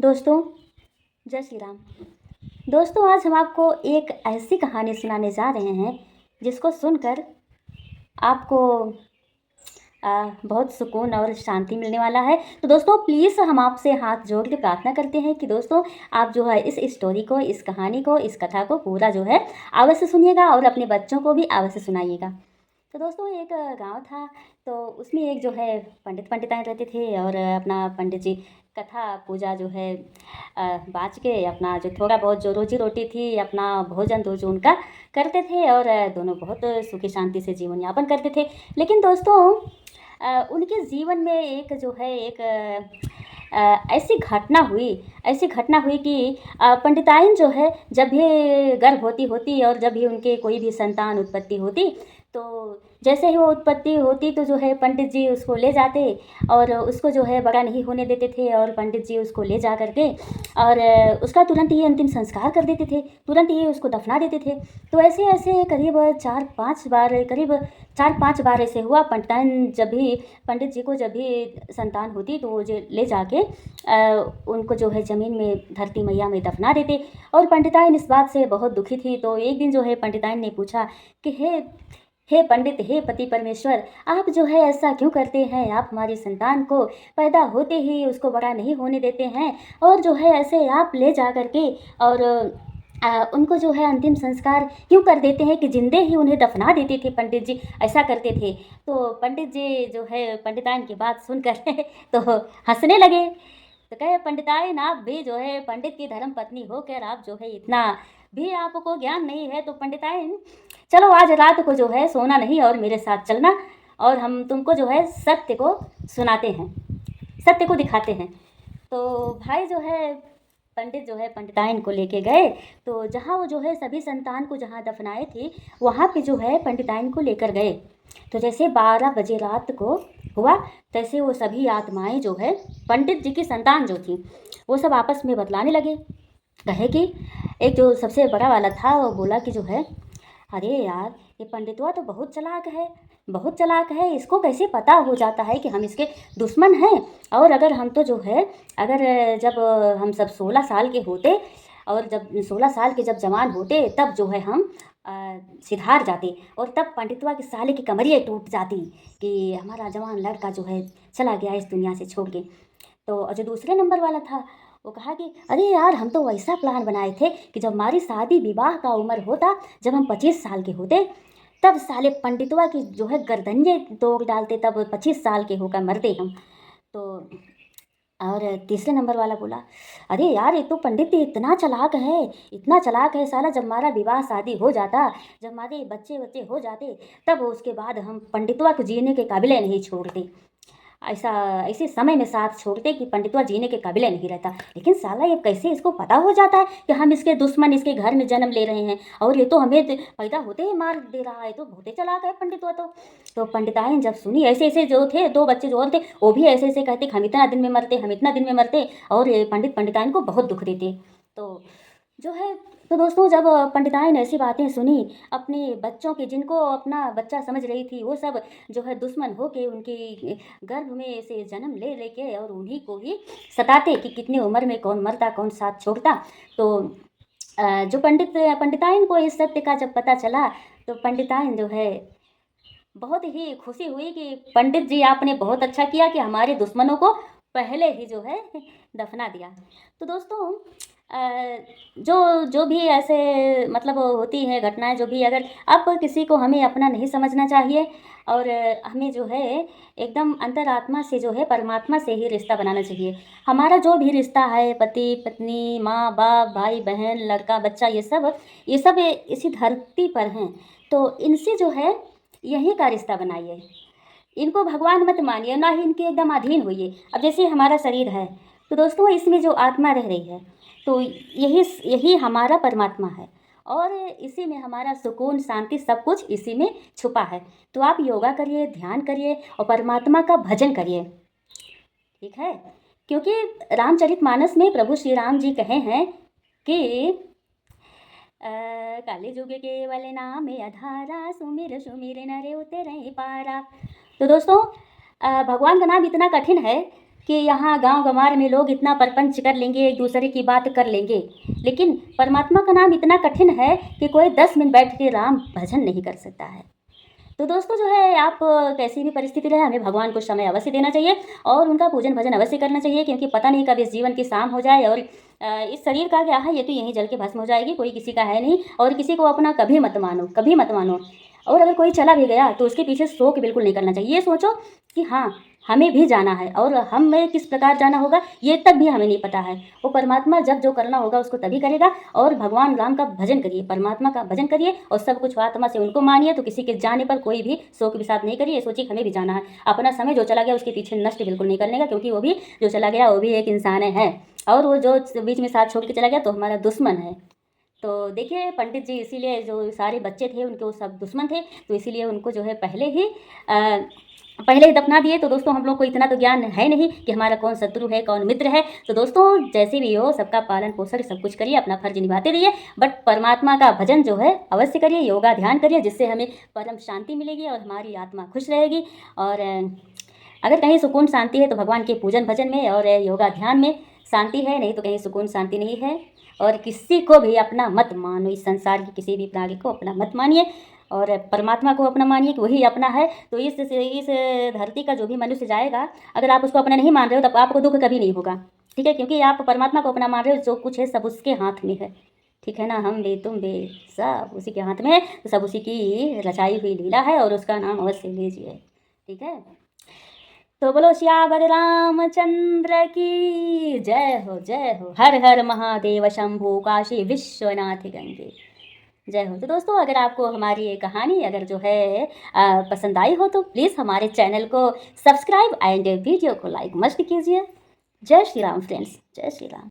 दोस्तों, जय श्री राम। दोस्तों, आज हम आपको एक ऐसी कहानी सुनाने जा रहे हैं जिसको सुनकर आपको बहुत सुकून और शांति मिलने वाला है। तो दोस्तों, प्लीज़ हम आपसे हाथ जोड़ के प्रार्थना करते हैं कि दोस्तों आप जो है इस स्टोरी को, इस कहानी को, इस कथा को पूरा जो है अवश्य सुनिएगा और अपने बच्चों को भी अवश्य सुनाइएगा। तो दोस्तों, एक गांव था। तो उसमें एक जो है पंडिताइन रहते थे और अपना पंडित जी कथा पूजा जो है बाँच के अपना जो थोड़ा बहुत जो रोजी रोटी थी, अपना भोजन जो जो उनका करते थे और दोनों बहुत सुखी शांति से जीवन यापन करते थे। लेकिन दोस्तों, उनके जीवन में एक जो है एक ऐसी घटना हुई कि पंडिताइन जो है जब भी गर्भवती होती और जब भी उनके कोई भी संतान उत्पत्ति होती, तो जैसे ही वो उत्पत्ति होती तो जो है पंडित जी उसको ले जाते और उसको जो है बड़ा नहीं होने देते थे और पंडित जी उसको ले जा करके और उसका तुरंत ही अंतिम संस्कार कर देते थे, तुरंत ही उसको दफना देते थे। तो ऐसे ऐसे करीब 4-5 बार ऐसे हुआ। पंडित जी को जब भी संतान होती तो वो जो ले जाके उनको जो है ज़मीन में धरती मैया में दफना देते। और पंडिताइन इस बात से बहुत दुखी थी। तो एक दिन जो है पंडिताइन ने पूछा कि हे पंडित, हे पति परमेश्वर, आप जो है ऐसा क्यों करते हैं? आप हमारी संतान को पैदा होते ही उसको बड़ा नहीं होने देते हैं और जो है ऐसे आप ले जा करके और उनको जो है अंतिम संस्कार क्यों कर देते हैं कि जिंदे ही उन्हें दफना देते थे। पंडित जी ऐसा करते थे। तो पंडित जी जो है पंडिताइन की बात सुनकर तो हंसने लगे। तो कहे, पंडिताइन आप भी जो है पंडित की धर्म पत्नी होकर आप जो है इतना भी आपको ज्ञान नहीं है। तो पंडिताइन, चलो आज रात को जो है सोना नहीं और मेरे साथ चलना और हम तुमको जो है सत्य को सुनाते हैं, सत्य को दिखाते हैं। तो भाई जो है पंडित जो है पंडिताइन को लेके गए। तो जहाँ वो जो है सभी संतान को जहाँ दफनाए थे वहाँ पे जो है पंडिताइन को लेकर गए। तो जैसे 12 बजे रात को हुआ, तैसे वो सभी आत्माएं जो है पंडित जी की संतान जो थी वो सब आपस में बतलाने लगे। कहे कि एक जो सबसे बड़ा वाला था वो बोला कि जो है, अरे यार, ये पंडितवा तो बहुत चालाक है, बहुत चालाक है। इसको कैसे पता हो जाता है कि हम इसके दुश्मन हैं? और अगर हम तो जो है अगर जब हम सब 16 साल के होते और जब 16 साल के जब जवान होते तब जो है हम सिधार जाते और तब पंडितवा की साले की कमरियाँ टूट जाती कि हमारा जवान लड़का जो है चला गया इस दुनिया से छोड़ के। तो जो दूसरे नंबर वाला था वो कहा कि अरे यार, हम तो वैसा प्लान बनाए थे कि जब हमारी शादी विवाह का उम्र होता, जब हम 25 साल के होते, तब साले पंडितवा की जो है गर्दनिए तोड़ डालते, तब 25 साल के होकर मरते हम। तो और तीसरे नंबर वाला बोला, अरे यार, ये तो पंडित इतना चालाक है, इतना चालाक है साला, जब हमारा विवाह शादी हो जाता, जब हमारे बच्चे बच्चे हो जाते, तब उसके बाद हम पंडितवा को जीने के काबिल नहीं छोड़ते। ऐसा ऐसे समय में साथ छोड़ते कि पंडितवा जीने के काबिल नहीं रहता। लेकिन साला ये कैसे इसको पता हो जाता है कि हम इसके दुश्मन इसके घर में जन्म ले रहे हैं और ये तो हमें पैदा होते ही मार दे रहा है। तो बहुत ही चालाक है पंडितवा तो पंडिताइन जब सुनी, ऐसे ऐसे जो थे 2 बच्चे जो और थे वो भी ऐसे ऐसे कहते कि हम इतना दिन में मरते, हम इतना दिन में मरते। और ये पंडिताइन को बहुत दुख देते। तो जो है, तो दोस्तों, जब पंडिताइन ऐसी बातें सुनी अपने बच्चों की, जिनको अपना बच्चा समझ रही थी, वो सब जो है दुश्मन हो के उनकी गर्भ में से जन्म ले लेके और उन्हीं को ही सताते कि कितनी उम्र में कौन मरता कौन साथ छोड़ता। तो जो पंडिताइन को इस सत्य का जब पता चला तो पंडिताइन जो है बहुत ही खुशी हुई कि पंडित जी आपने बहुत अच्छा किया कि हमारे दुश्मनों को पहले ही जो है दफना दिया। तो दोस्तों, जो जो भी ऐसे मतलब होती है घटनाएं, जो भी, अगर अब किसी को हमें अपना नहीं समझना चाहिए और हमें जो है एकदम अंतरात्मा से जो है परमात्मा से ही रिश्ता बनाना चाहिए। हमारा जो भी रिश्ता है, पति पत्नी, माँ बाप, भाई बहन, लड़का बच्चा, ये सब इसी धरती पर हैं। तो इनसे जो है यहीं का रिश्ता बनाइए, इनको भगवान मत मानिए, ना ही इनके एकदम अधीन होइए। अब जैसे हमारा शरीर है तो दोस्तों इसमें जो आत्मा रह रही है तो यही यही हमारा परमात्मा है और इसी में हमारा सुकून शांति सब कुछ इसी में छुपा है। तो आप योगा करिए, ध्यान करिए और परमात्मा का भजन करिए, ठीक है? क्योंकि रामचरितमानस में प्रभु श्री राम जी कहे हैं कि काली जुग केवल नाम अधारा, सुमिर सुमिर नरे उतरे पारा। तो दोस्तों, भगवान का नाम इतना कठिन है कि यहाँ गांव गंवार में लोग इतना परपंच कर लेंगे, एक दूसरे की बात कर लेंगे, लेकिन परमात्मा का नाम इतना कठिन है कि कोई 10 मिनट बैठ के राम भजन नहीं कर सकता है। तो दोस्तों जो है आप कैसी भी परिस्थिति रहे, हमें भगवान को समय अवश्य देना चाहिए और उनका पूजन भजन अवश्य करना चाहिए, क्योंकि पता नहीं कब इस जीवन की शाम हो जाए और इस शरीर का क्या है, ये तो यहीं जल के भस्म हो जाएगी, कोई किसी का है नहीं। और किसी को अपना कभी मत मानो, कभी मत मानो। और अगर कोई चला भी गया तो उसके पीछे शोक बिल्कुल नहीं करना चाहिए। ये सोचो कि हाँ, हमें भी जाना है और हमें किस प्रकार जाना होगा ये तक भी हमें नहीं पता है। वो परमात्मा जब जो करना होगा उसको तभी करेगा। और भगवान राम का भजन करिए, परमात्मा का भजन करिए और सब कुछ आत्मा से उनको मानिए। तो किसी के जाने पर कोई भी शोक विषाद नहीं करिए, सोचिए हमें भी जाना है। अपना समय जो चला गया उसके पीछे नष्ट बिल्कुल नहीं करने का, क्योंकि वो भी जो चला गया वो भी एक इंसान है और वो जो बीच में साथ छोड़ के चला गया तो हमारा दुश्मन है। तो देखिए पंडित जी इसीलिए जो सारे बच्चे थे उनके वो सब दुश्मन थे, तो इसीलिए उनको जो है पहले ही दफना दिए। तो दोस्तों हम लोग को इतना तो ज्ञान है नहीं कि हमारा कौन शत्रु है कौन मित्र है। तो दोस्तों जैसे भी हो सबका पालन पोषण सब कुछ करिए, अपना फर्ज निभाते रहिए, बट परमात्मा का भजन जो है अवश्य करिए, योगा ध्यान करिए, जिससे हमें परम शांति मिलेगी और हमारी आत्मा खुश रहेगी। और अगर कहीं सुकून शांति है तो भगवान के पूजन भजन में और योगा ध्यान में शांति है, नहीं तो कहीं सुकून शांति नहीं है। और किसी को भी अपना मत मानो, इस संसार की किसी भी प्राणी को अपना मत मानिए और परमात्मा को अपना मानिए कि वही अपना है। तो इस धरती का जो भी मनुष्य जाएगा, अगर आप उसको अपना नहीं मान रहे हो तो आपको दुख कभी नहीं होगा, ठीक है, क्योंकि आप परमात्मा को अपना मान रहे हो। जो कुछ है सब उसके हाथ में है, ठीक है ना, हम भी तुम भी सब उसी के हाथ में है। तो सब उसी की रचाई हुई लीला है और उसका नाम अवश्य लीजिए, ठीक है। तो बोलो श्यावर रामचंद्र की जय हो, जय हो। हर हर महादेव शंभू काशी विश्वनाथ गंगे, जय हो। तो दोस्तों अगर आपको हमारी ये कहानी अगर जो है पसंद आई हो तो प्लीज़ हमारे चैनल को सब्सक्राइब एंड वीडियो को लाइक मस्ट कीजिए। जय श्री राम फ्रेंड्स, जय श्री राम।